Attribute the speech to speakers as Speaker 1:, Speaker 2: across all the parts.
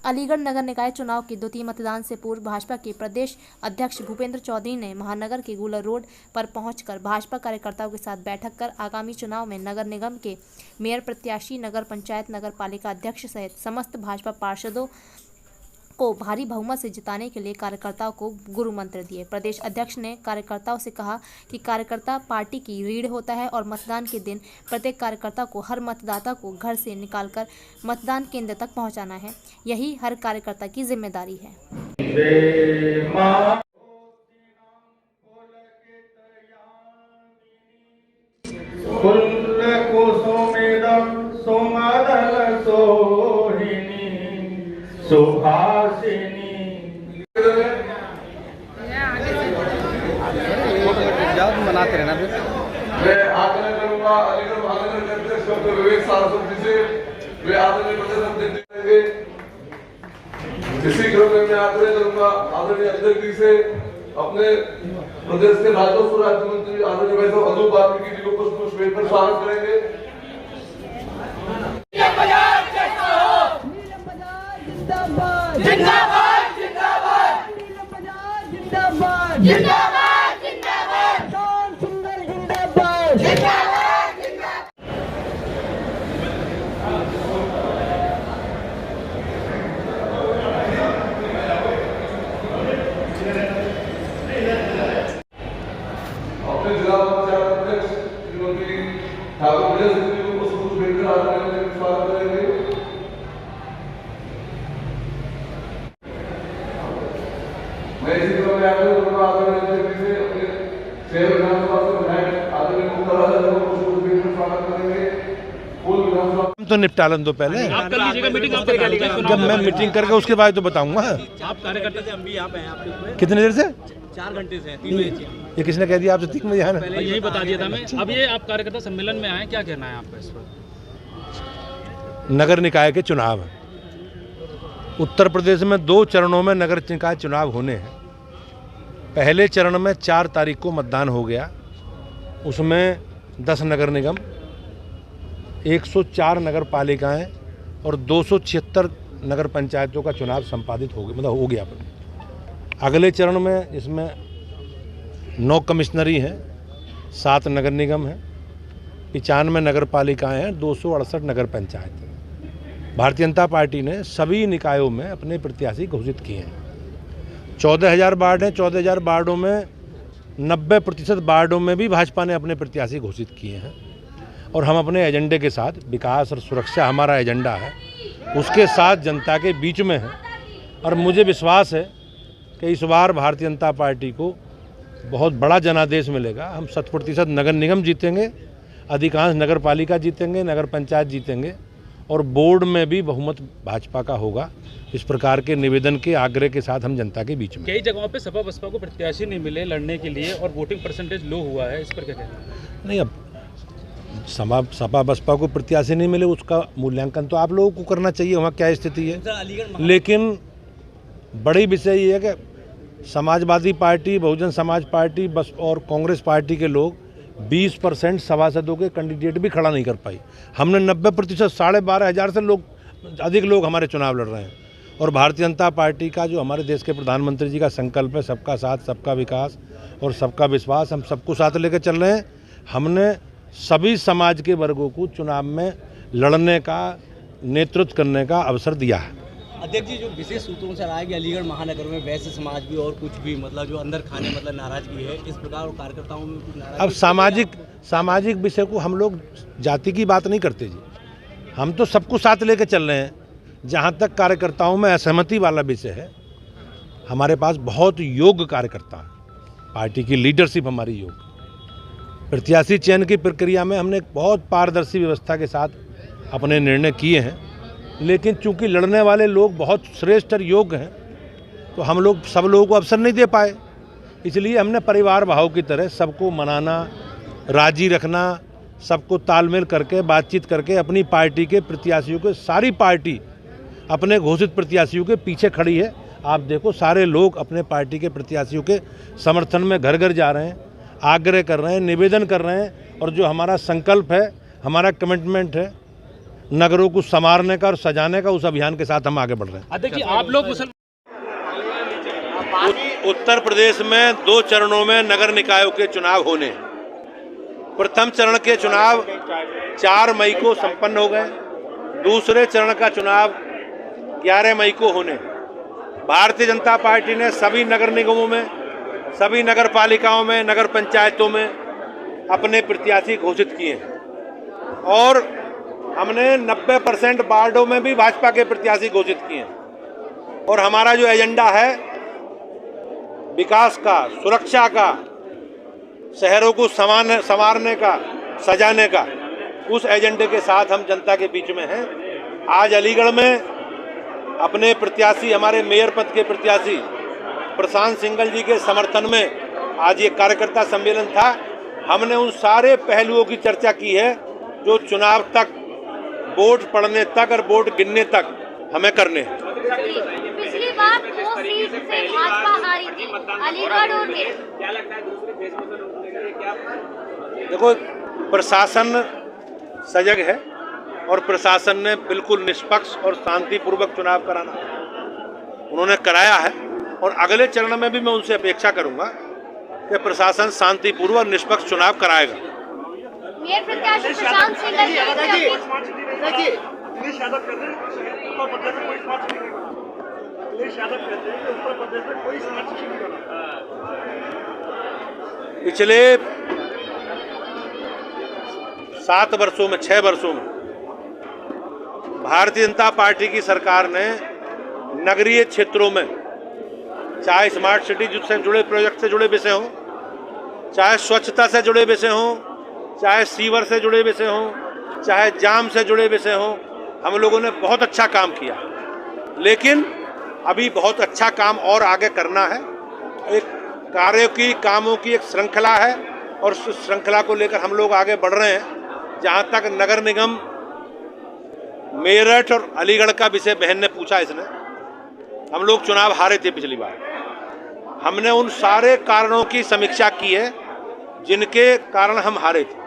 Speaker 1: अलीगढ़ नगर निकाय चुनाव के द्वितीय मतदान से पूर्व भाजपा के प्रदेश अध्यक्ष भूपेंद्र चौधरी ने महानगर के गूलर रोड पर पहुंचकर भाजपा कार्यकर्ताओं के साथ बैठक कर आगामी चुनाव में नगर निगम के मेयर प्रत्याशी, नगर पंचायत, नगर पालिका अध्यक्ष सहित समस्त भाजपा पार्षदों को भारी बहुमत से जिताने के लिए कार्यकर्ताओं को गुरु मंत्र दिए। प्रदेश अध्यक्ष ने कार्यकर्ताओं से कहा कि कार्यकर्ता पार्टी की रीढ़ होता है और मतदान के दिन प्रत्येक कार्यकर्ता को हर मतदाता को घर से निकालकर मतदान केंद्र तक पहुंचाना है। यही हर कार्यकर्ता की जिम्मेदारी है।
Speaker 2: सुभाषिनी मनाते रहना। मैं आग्रह करूंगा अलीगढ़ महानगर के अध्यक्ष डॉक्टर विवेक सारस्वत जी से वे आदरणीय प्रदर्शन देंगे। इसी क्रम में मैं आग्रह करूंगा आदरणीय अध्यक्ष जी से अपने प्रदेश के राजस्व राज्य मंत्री आदरणीय वैभव अदूप वाल्मीकि जी को पुष्प पर स्वागत करेंगे।
Speaker 3: जिंदाबाद जिंदाबाद जिंदाबाद जिंदाबाद जिंदाबाद शान सुंदर जिंदाबाद जिंदाबाद जिंदाबाद।
Speaker 2: अपने जिला पंचायत अध्यक्ष श्रीमती ठाकुर जी को पुष्प भेंटकर आदरणीय स्वागत करेंगे। मैं इसी क्रम में आग्रह करूंगा आदरणीय अध्यक्ष जी से अपने शहर विधानसभा से विधायक आदरणीय मुख्तार आजम को पुष्प भेंट कर स्वागत करेंगे। पूर्व विधानसभा
Speaker 4: हम तो निपटालन दो पहले।
Speaker 5: आप कर लीजिएगा मीटिंग, आप कर लीजिएगा।
Speaker 4: जब मैं मीटिंग करके उसके बाद तो बताऊंगा।
Speaker 5: आप कार्यकर्ता से हम भी यहाँ पे हैं आपके।
Speaker 4: कितने देर से?
Speaker 5: 4 घंटे से 3 बजे।
Speaker 4: ये किसने कह दिया आपसे 3 बजे आना?
Speaker 5: पहले यही बता दिया था मैं। अब ये आप कार्यकर्ता सम्मेलन में आए, क्या कहना है आपका इस पर?
Speaker 4: नगर निकाय के चुनाव है। उत्तर प्रदेश में 2 चरणों में नगर निकाय चुनाव होने हैं। पहले चरण में 4 तारीख को मतदान हो गया। उसमें 10 नगर निगम, 104 नगर पालिकाएँ और 276 नगर पंचायतों का चुनाव संपादित हो गया, मतलब हो गया। अगले चरण में इसमें 9 कमिश्नरी हैं, 7 नगर निगम हैं, 95 नगर पालिकाएँ हैं, 268 नगर पंचायत हैं। भारतीय जनता पार्टी ने सभी निकायों में अपने प्रत्याशी घोषित किए हैं। 14,000 वार्ड हैं। 14,000 वार्डों में 90% वार्डों में भी भाजपा ने अपने प्रत्याशी घोषित किए हैं। और हम अपने एजेंडे के साथ, विकास और सुरक्षा हमारा एजेंडा है, उसके साथ जनता के बीच में है। और मुझे विश्वास है कि इस बार भारतीय जनता पार्टी को बहुत बड़ा जनादेश मिलेगा। हम 100% नगर निगम जीतेंगे, अधिकांश नगर पालिका जीतेंगे, नगर पंचायत जीतेंगे और बोर्ड में भी बहुमत भाजपा का होगा। इस प्रकार के निवेदन के आग्रह के साथ हम जनता के बीच में।
Speaker 5: कई जगहों पे सपा बसपा को प्रत्याशी नहीं मिले लड़ने के लिए और वोटिंग परसेंटेज लो हुआ है, इस पर क्या कहना है?
Speaker 4: नहीं, अब सपा बसपा को प्रत्याशी नहीं मिले, उसका मूल्यांकन तो आप लोगों को करना चाहिए वहाँ क्या स्थिति है। लेकिन बड़ी विषय ये है कि समाजवादी पार्टी, बहुजन समाज पार्टी बस और कांग्रेस पार्टी के लोग 20% सभासदों के कैंडिडेट भी खड़ा नहीं कर पाई। हमने 90%, 12,500 से अधिक लोग हमारे चुनाव लड़ रहे हैं। और भारतीय जनता पार्टी का जो हमारे देश के प्रधानमंत्री जी का संकल्प है, सबका साथ, सबका विकास और सबका विश्वास, हम सबको साथ लेकर चल रहे हैं। हमने सभी समाज के वर्गों को चुनाव में लड़ने का, नेतृत्व करने का अवसर दिया है।
Speaker 6: अध्यक्ष जी, जो विशेष सूत्रों से आया कि अलीगढ़ महानगर में वैश्य समाज भी और कुछ भी मतलब जो अंदर खाने मतलब नाराजगी है, इस प्रकार कार्यकर्ताओं में कुछ नाराजगी।
Speaker 4: अब सामाजिक विषय को हम लोग जाति की बात नहीं करते जी, हम तो सबको साथ लेकर चल रहे हैं। जहाँ तक कार्यकर्ताओं में असहमति वाला विषय है, हमारे पास बहुत योग्य कार्यकर्ता हैं, पार्टी की लीडरशिप हमारी योग्य। प्रत्याशी चयन की प्रक्रिया में हमने बहुत पारदर्शी व्यवस्था के साथ अपने निर्णय किए हैं। लेकिन चूंकि लड़ने वाले लोग बहुत श्रेष्ठ और योग्य हैं, तो हम लोग सब लोगों को अवसर नहीं दे पाए। इसलिए हमने परिवार भाव की तरह सबको मनाना, राजी रखना, सबको तालमेल करके, बातचीत करके अपनी पार्टी के प्रत्याशियों के, सारी पार्टी अपने घोषित प्रत्याशियों के पीछे खड़ी है। आप देखो, सारे लोग अपने पार्टी के प्रत्याशियों के समर्थन में घर घर जा रहे हैं, आग्रह कर रहे हैं, निवेदन कर रहे हैं। और जो हमारा संकल्प है, हमारा कमिटमेंट है, नगरों को संवारने का और सजाने का, उस अभियान के साथ हम आगे बढ़ रहे हैं।
Speaker 5: अध्यक्ष जी, आप लोग
Speaker 4: उत्तर प्रदेश में 2 चरणों में नगर निकायों के चुनाव होने हैं। प्रथम चरण के चुनाव 4 मई को संपन्न हो गए। दूसरे चरण का चुनाव 11 मई को होने। भारतीय जनता पार्टी ने सभी नगर निगमों में, सभी नगर पालिकाओं में, नगर पंचायतों में अपने प्रत्याशी घोषित किए हैं और हमने 90% वार्डों में भी भाजपा के प्रत्याशी घोषित किए हैं। और हमारा जो एजेंडा है विकास का, सुरक्षा का, शहरों को संवारने का, सजाने का, उस एजेंडे के साथ हम जनता के बीच में हैं। आज अलीगढ़ में अपने प्रत्याशी, हमारे मेयर पद के प्रत्याशी प्रशांत सिंघल जी के समर्थन में आज ये कार्यकर्ता सम्मेलन था। हमने उन सारे पहलुओं की चर्चा की है जो चुनाव तक, वोट पड़ने तक और वोट गिनने तक हमें करने हैं।
Speaker 7: पिछली बार 2 सीट से भाजपा हारी थी अलीगढ़ और क्या लगता है दूसरे फेज में रोकने के लिए क्या?
Speaker 4: देखो, प्रशासन सजग है और प्रशासन ने बिल्कुल निष्पक्ष और शांतिपूर्वक चुनाव कराना उन्होंने कराया है और अगले चरण में भी मैं उनसे अपेक्षा करूंगा कि प्रशासन शांतिपूर्वक और निष्पक्ष चुनाव कराएगा।
Speaker 7: मेयर प्रत्याशी प्रशांत सिंघल
Speaker 4: पिछले 7 वर्षों में, 6 वर्षों में भारतीय जनता पार्टी की सरकार ने नगरीय क्षेत्रों में, चाहे स्मार्ट सिटी से जुड़े प्रोजेक्ट से जुड़े विषय हों, चाहे स्वच्छता से जुड़े विषय हों, चाहे सीवर से जुड़े विषय हों, चाहे जाम से जुड़े विषय हों, हम लोगों ने बहुत अच्छा काम किया। लेकिन अभी बहुत अच्छा काम और आगे करना है। एक कार्यों की, कामों की एक श्रृंखला है और उस श्रृंखला को लेकर हम लोग आगे बढ़ रहे हैं। जहाँ तक नगर निगम मेरठ और अलीगढ़ का विषय बहन ने पूछा, इसने, हम लोग चुनाव हारे थे पिछली बार। हमने उन सारे कारणों की समीक्षा की है जिनके कारण हम हारे थे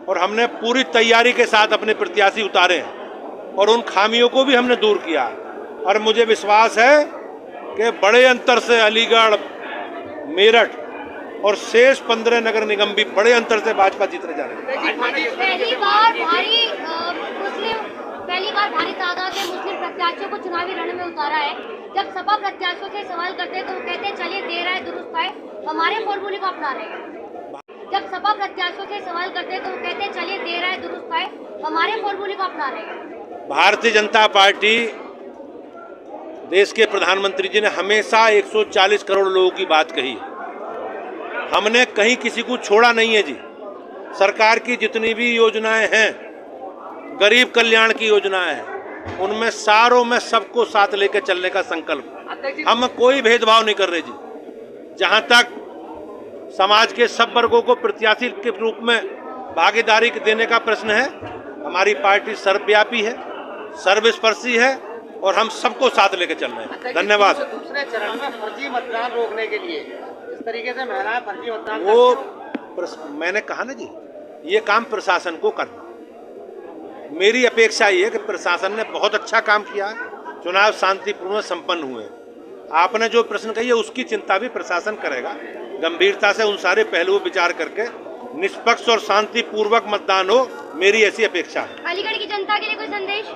Speaker 4: और हमने पूरी तैयारी के साथ अपने प्रत्याशी उतारे हैं और उन खामियों को भी हमने दूर किया। और मुझे विश्वास है कि बड़े अंतर से अलीगढ़, मेरठ और शेष 15 नगर निगम भी बड़े अंतर से भाजपा जीतने जा रहे हैं।
Speaker 7: पहली बार भारी तादाद में मुस्लिम प्रत्याशियों को चुनावी रण में उतारा है। जब सपा प्रत्याशियों से सवाल करते हैं तो वो कहते हैं चलिए देर आए दुरुस्त आए, हमारे फॉर्मूले को अपना रहे हैं। जब सपा प्रत्याशियों से सवाल करते हैं तो वो कहते हैं चलिए देर आए दुरुस्त आए, हमारे फॉर्मूले को अपना रहे हैं।
Speaker 4: भारतीय जनता पार्टी, देश के प्रधानमंत्री जी ने हमेशा 140 करोड़ लोगों की बात कही। हमने कहीं किसी को छोड़ा नहीं है जी। सरकार की जितनी भी योजनाएं हैं, गरीब कल्याण की योजनाएं हैं, उनमें सारों में सबको साथ लेकर चलने का संकल्प। हम कोई भेदभाव नहीं कर रहे जी। जहां तक समाज के सब वर्गों को प्रत्याशी के रूप में भागीदारी देने का प्रश्न है, हमारी पार्टी सर्वव्यापी है, सर्वस्पर्शी है और हम सबको साथ लेकर चल रहे हैं। धन्यवाद।
Speaker 3: दूसरे चरण में फर्जी मतदान रोकने के लिए इस तरीके से महिलाएं फर्जी मतदान,
Speaker 4: वो मैंने कहा ना जी, ये काम प्रशासन को करना। मेरी अपेक्षा ये है कि प्रशासन ने बहुत अच्छा काम किया, चुनाव शांतिपूर्ण संपन्न हुए। आपने जो प्रश्न कही है उसकी चिंता भी प्रशासन करेगा, गंभीरता से उन सारे पहलुओं विचार करके निष्पक्ष और शांतिपूर्वक मतदान हो, मेरी ऐसी अपेक्षा है।
Speaker 7: अलीगढ़ की जनता के लिए कोई संदेश?